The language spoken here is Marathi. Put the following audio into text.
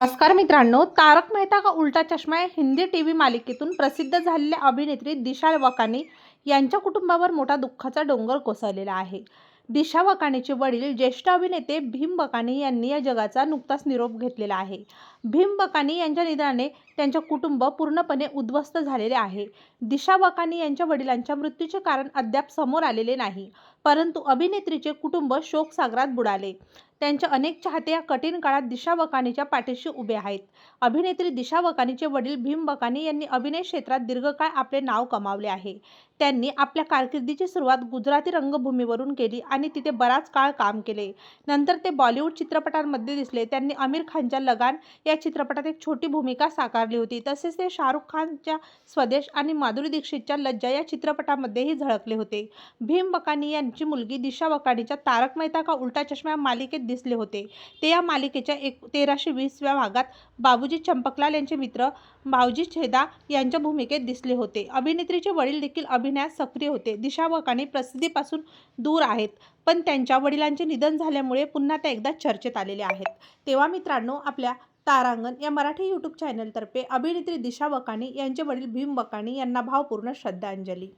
नमस्कार मित्रांनो, तारक मेहता का उल्टा चष्मा या हिंदी टीव्ही मालिकेतून प्रसिद्ध झालेल्या अभिनेत्री दिशा वकानी यांच्या कुटुंबावर मोठा दुःखाचा डोंगर कोसळलेला आहे. दिशा वकानीचे वडील ज्येष्ठ अभिनेते भीम वकानी यांनी या जगाचा नुकताच निरोप घेतलेला आहे. भीम वकानी यांच्या निधनाने त्यांचे कुटुंब पूर्णपणे उद्ध्वस्त झालेले आहे. दिशा वकानी यांच्या वडिलांच्या मृत्यूचे कारण अद्याप समोर आलेले नाही, परंतु अभिनेत्रीचे कुटुंब शोकसागरात बुडाले. त्यांचे अनेक चाहते या कठीण काळात दिशा वकानीच्या पाठीशी उभे आहेत. अभिनेत्री दिशा वकानीचे वडील भीम वकानी यांनी अभिनय क्षेत्रात दीर्घकाळ आपले नाव कमावले आहे. त्यांनी आपल्या कारकिर्दीची सुरुवात गुजराती रंगभूमीवरून केली आणि तिथे बराच काळ काम केले. नंतर ते बॉलिवूड चित्रपटांमध्ये दिसले. त्यांनी आमिर खानच्या लगान या चित्रपटात एक छोटी भूमिका साकारली होती. तसेच ते शाहरुख खानच्या स्वदेश आणि माधुरी दीक्षितच्या लज्जा या चित्रपटामध्येही झळकले होते. भीम वकानी यांची मुलगी दिशा वकानीच्या तारक मेहता का उल्टा चष्मा या मालिकेत दिसले होते. ते या मालिकेच्या 1320व्या भागात बाबूजी चंपकलाल यांचे मित्र भावजी छेदा यांच्या भूमिकेत दिसले होते. अभिनेत्रीचे वडील देखील अभिनयात सक्रिय होते. दिशा वकानी प्रसिद्धीपासून दूर आहेत, पण त्यांच्या वडिलांचे निधन झाल्यामुळे पुन्हा त्या एकदा चर्चेत आलेल्या आहेत. तेव्हा मित्रांनो, आपल्या तारांगण या मराठी यूट्यूब चॅनलतर्फे अभिनेत्री दिशा वकानी यांचे वडील भीम वकानी यांना भावपूर्ण श्रद्धांजली.